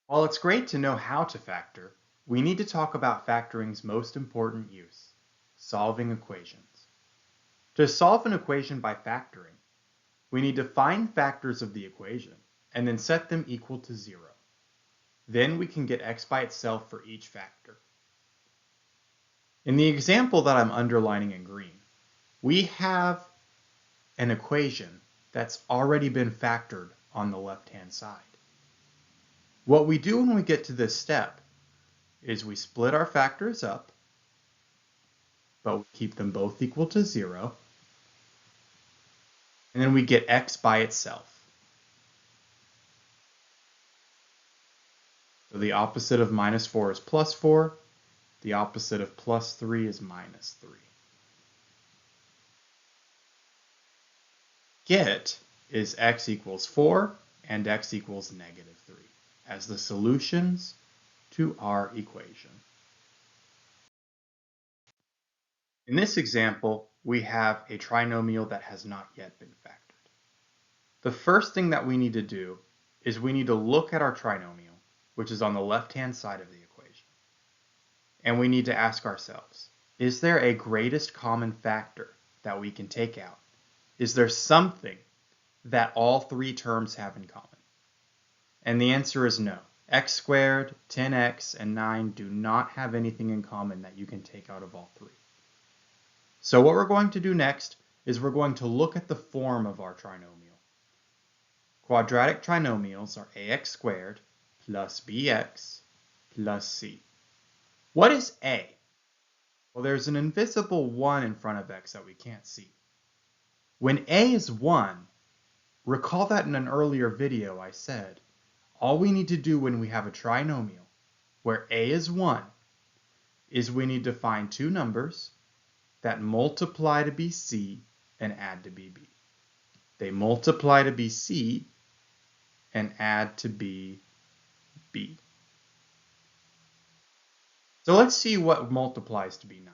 While it's great to know how to factor, we need to talk about factoring's most important use, solving equations. To solve an equation by factoring, we need to find factors of the equation and then set them equal to 0. Then we can get x by itself for each factor. In the example that I'm underlining in green, we have an equation that's already been factored on the left-hand side. What we do when we get to this step is we split our factors up, but we keep them both equal to 0, and then we get x by itself. So the opposite of minus 4 is plus 4, the opposite of plus 3 is minus 3. Get is x equals 4 and x equals negative 3 as the solutions to our equation. In this example, we have a trinomial that has not yet been factored. The first thing that we need to do is we need to look at our trinomial, which is on the left-hand side of the equation. And we need to ask ourselves, is there a greatest common factor that we can take out? Is there something that all three terms have in common? And the answer is no. X squared, 10x, and 9 do not have anything in common that you can take out of all three. So what we're going to do next is we're going to look at the form of our trinomial. Quadratic trinomials are ax squared plus bx plus c. What is a? Well, there's an invisible 1 in front of x that we can't see. When a is 1, recall that in an earlier video I said, all we need to do when we have a trinomial where a is 1 is we need to find two numbers that multiply to be c and add to be b. They multiply to be c and add to be b. So let's see what multiplies to be 9.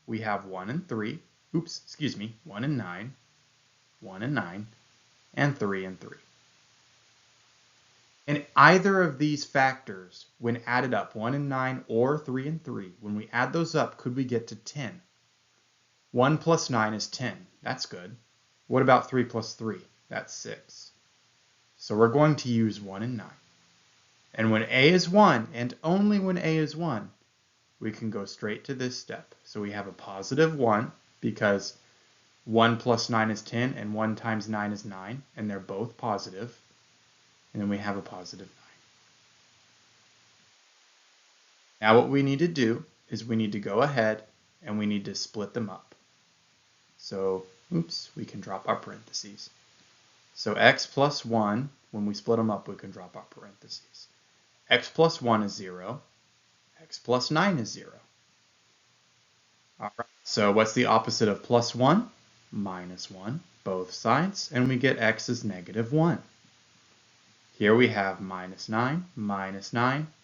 We have 1 and 3, 1 and 9, 1 and 9, and 3 and 3. And either of these factors, when added up, 1 and 9 or 3 and 3, when we add those up, could we get to 10? 1 plus 9 is 10. That's good. What about 3 plus 3? That's 6. So we're going to use 1 and 9. And when a is 1, and only when a is 1, we can go straight to this step. So we have a positive 1 because 1 plus 9 is 10 and 1 times 9 is 9, and they're both positive. And then we have a positive 9. Now what we need to do is we need to go ahead and we need to split them up. So, we can drop our parentheses. So x plus 1, when we split them up, we can drop our parentheses. X plus 1 is 0. X plus 9 is 0. All right. So what's the opposite of plus 1? Minus 1, both sides, and we get x is negative 1. Here we have minus 9,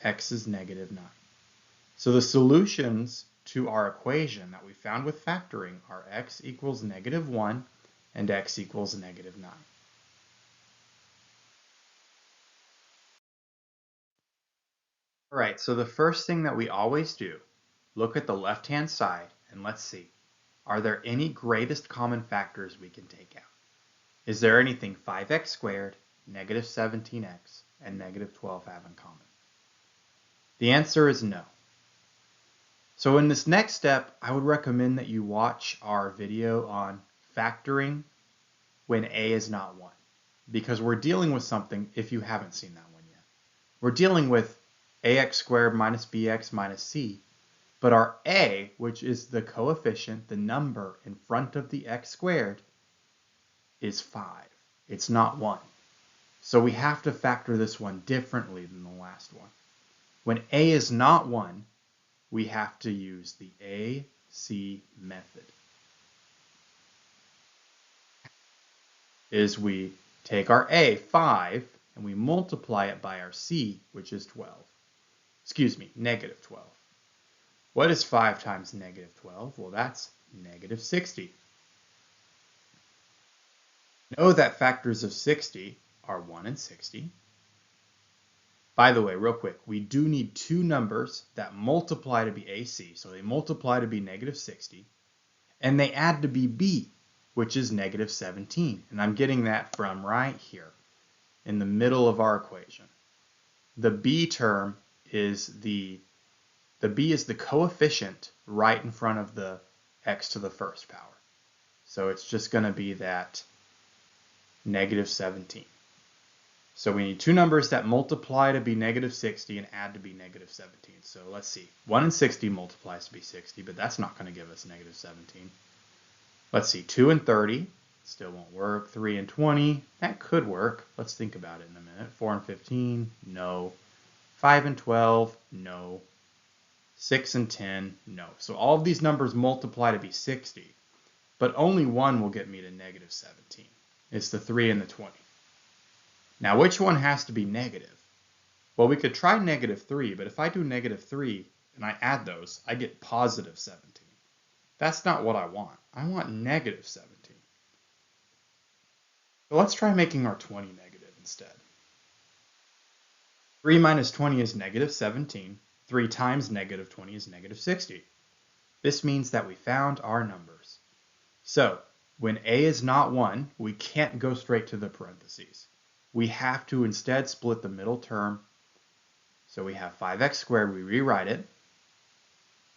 x is negative 9. So the solutions to our equation that we found with factoring are x equals negative 1 and x equals negative 9. All right, so the first thing that we always do, look at the left-hand side and let's see, are there any greatest common factors we can take out? Is there anything 5x squared, negative 17x, and negative 12 have in common? The answer is no. So in this next step, I would recommend that you watch our video on factoring when a is not 1, because we're dealing with something, if you haven't seen that one yet, we're dealing with ax squared minus bx minus c, but our a, which is the coefficient, the number in front of the x squared, is 5. It's not 1. So we have to factor this one differently than the last one. When a is not 1, we have to use the AC method. Is we take our a, 5, and we multiply it by our c, which is 12. Negative 12. What is 5 times negative 12? Well, that's negative 60. Know that factors of 60 are 1 and 60. By the way, real quick, we do need two numbers that multiply to be AC. So they multiply to be negative 60, and they add to be B, which is negative 17. And I'm getting that from right here in the middle of our equation. The B term is the B is the coefficient right in front of the x to the first power. So it's just going to be that negative 17. So we need two numbers that multiply to be negative 60 and add to be negative 17. So let's see. 1 and 60 multiplies to be 60, but that's not going to give us negative 17. Let's see. 2 and 30 still won't work. 3 and 20, that could work. Let's think about it in a minute. 4 and 15, no. 5 and 12, no. 6 and 10, no. So all of these numbers multiply to be 60, but only one will get me to negative 17. It's the 3 and the 20. Now, which one has to be negative? Well, we could try negative 3, but if I do negative 3 and I add those, I get positive 17. That's not what I want. I want negative 17. So let's try making our 20 negative instead. 3 minus 20 is negative 17. 3 times negative 20 is negative 60. This means that we found our numbers. So, when a is not 1, we can't go straight to the parentheses. We have to instead split the middle term. So we have 5x squared, we rewrite it,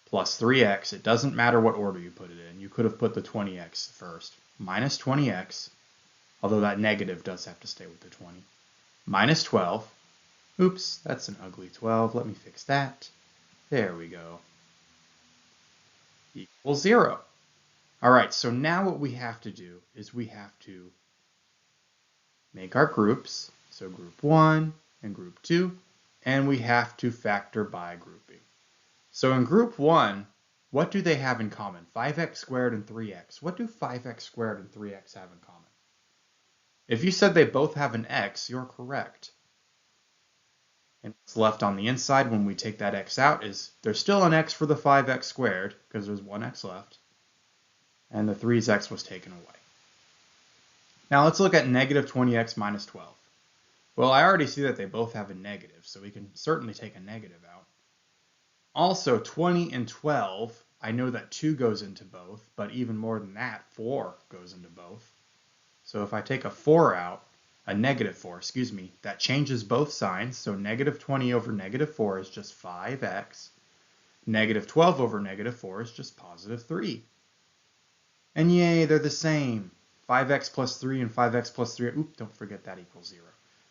plus 3x. It doesn't matter what order you put it in. You could have put the 20x first. Minus 20x, although that negative does have to stay with the 20. Minus 12. Oops, that's an ugly 12. Let me fix that. There we go. Equals 0. All right, so now what we have to do is we have to make our groups. So group 1 and group 2, and we have to factor by grouping. So in group 1, what do they have in common? 5x squared and 3x. What do 5x squared and 3x have in common? If you said they both have an x, you're correct. And what's left on the inside when we take that x out is there's still an x for the 5x squared because there's one x left, and the 3's x was taken away. Now let's look at negative 20x minus 12. Well, I already see that they both have a negative, so we can certainly take a negative out. Also, 20 and 12, I know that 2 goes into both, but even more than that, 4 goes into both. So if I take a 4 out, a negative 4, excuse me, that changes both signs. So negative 20 over negative 4 is just 5x. Negative 12 over negative 4 is just positive 3. And yay, they're the same. 5x plus 3 and 5x plus 3, oop, don't forget that equals 0.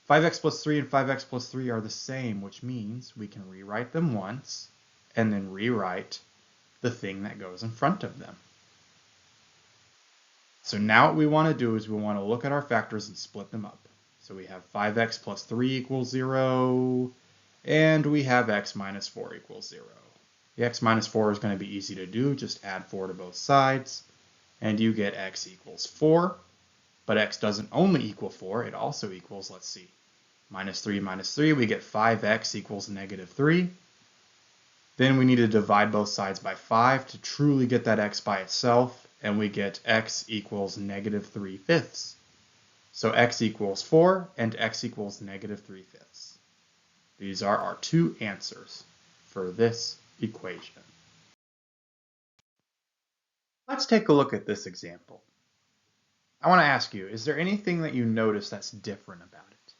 5x plus 3 and 5x plus 3 are the same, which means we can rewrite them once and then rewrite the thing that goes in front of them. So now what we want to do is we want to look at our factors and split them up. So we have 5x plus 3 equals 0, and we have x minus 4 equals 0. The x minus 4 is going to be easy to do. Just add 4 to both sides, and you get x equals 4. But x doesn't only equal 4, it also equals, let's see, minus 3, we get 5x equals negative 3. Then we need to divide both sides by 5 to truly get that x by itself, and we get x equals negative 3/5. So x equals 4 and x equals negative 3/5. These are our two answers for this equation. Let's take a look at this example. I want to ask you, is there anything that you notice that's different about it?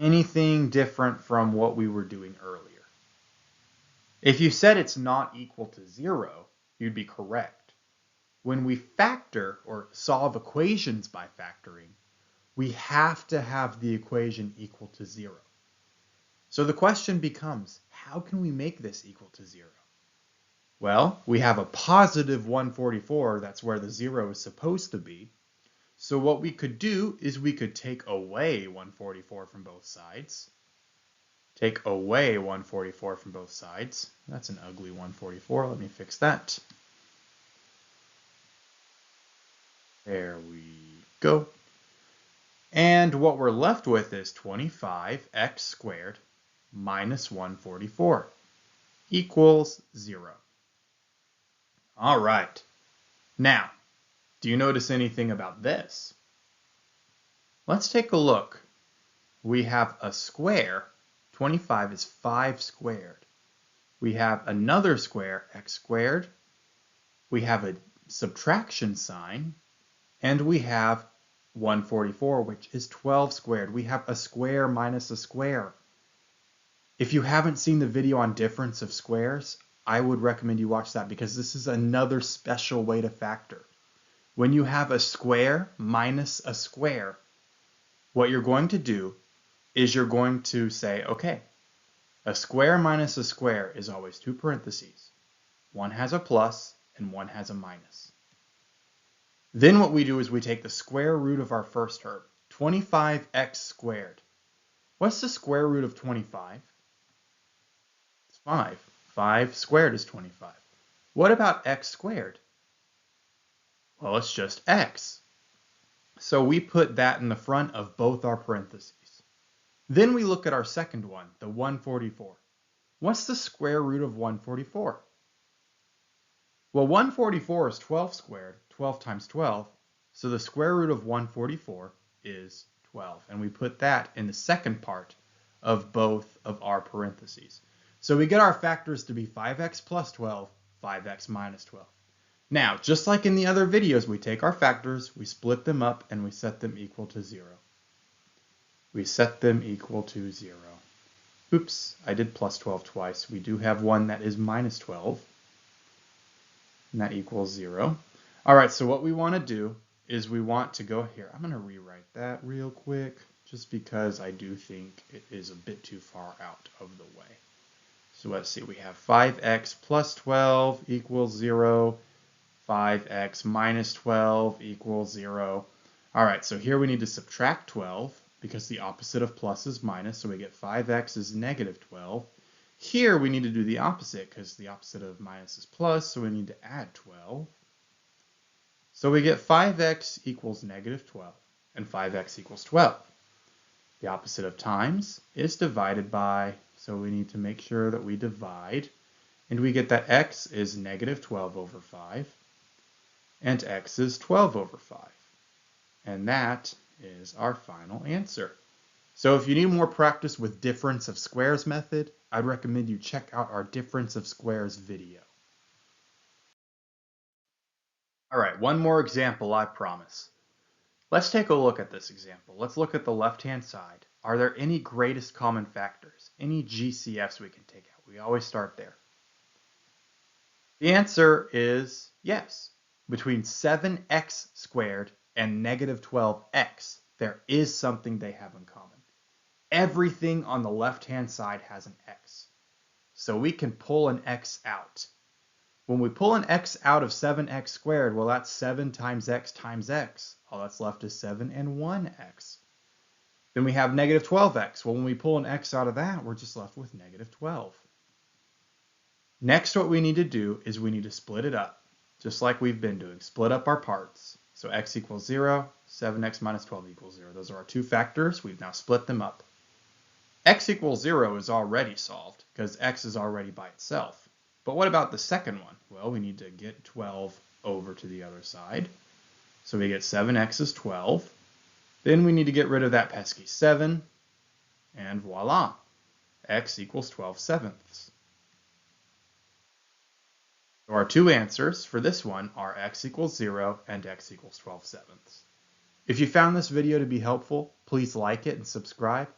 Anything different from what we were doing earlier? If you said it's not equal to 0, you'd be correct. When we factor or solve equations by factoring, we have to have the equation equal to 0. So the question becomes, how can we make this equal to 0? Well, we have a positive 144, that's where the 0 is supposed to be. So what we could do is we could take away 144 from both sides. Take away 144 from both sides. That's an ugly 144. Let me fix that. There we go. And what we're left with is 25x squared minus 144 equals 0. All right. Now, do you notice anything about this? Let's take a look. we have a square. 25 is 5 squared. We have another square, x squared. We have a subtraction sign. And we have 144, which is 12 squared. We have a square minus a square. If you haven't seen the video on difference of squares, I would recommend you watch that because this is another special way to factor. When you have a square minus a square, what you're going to do is you're going to say, okay, a square minus a square is always two parentheses. One has a plus and one has a minus. Then what we do is we take the square root of our first term, 25x squared. What's the square root of 25? It's 5. 5 squared is 25. What about x squared? Well, it's just x. So we put that in the front of both our parentheses. Then we look at our second one, the 144. What's the square root of 144? Well, 144 is 12 squared, 12 times 12, so the square root of 144 is 12. And we put that in the second part of both of our parentheses. So we get our factors to be 5x plus 12, 5x minus 12. Now, just like in the other videos, we take our factors, we split them up, and we set them equal to 0. We set them equal to 0. Oops, I did plus 12 twice. We do have one that is minus 12. And that equals 0. All right, so what we want to do is we want to go here. I'm going to rewrite that real quick just because I do think it is a bit too far out of the way. So let's see, we have 5x plus 12 equals 0. 5x minus 12 equals 0. All right, so here we need to subtract 12 because the opposite of plus is minus, so we get 5x is negative 12. Here we need to do the opposite because the opposite of minus is plus, so we need to add 12. So we get 5x equals negative 12, and 5x equals 12. The opposite of times is divided by, so we need to make sure that we divide, and we get that x is negative 12 over 5, and x is 12 over 5. And that is our final answer. So if you need more practice with difference of squares method, I'd recommend you check out our difference of squares video. All right, one more example, I promise. Let's take a look at this example. Let's look at the left-hand side. Are there any greatest common factors? Any GCFs we can take out? We always start there. The answer is yes. Between 7x squared and negative 12x, there is something they have in common. Everything on the left-hand side has an x. So we can pull an x out. When we pull an x out of 7x squared, well, that's 7 times x times x. All that's left is 7 and 1x. Then we have negative 12x. Well, when we pull an x out of that, we're just left with negative 12. Next, what we need to do is we need to split it up, just like we've been doing. Split up our parts. So x equals 0, 7x minus 12 equals 0. Those are our two factors. We've now split them up. X equals 0 is already solved because x is already by itself. But what about the second one? Well, we need to get 12 over to the other side. So we get 7x is 12. Then we need to get rid of that pesky 7. And voila, x equals 12 sevenths. So our two answers for this one are x equals 0 and x equals 12 sevenths. If you found this video to be helpful, please like it and subscribe.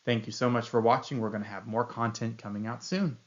Thank you so much for watching. We're going to have more content coming out soon.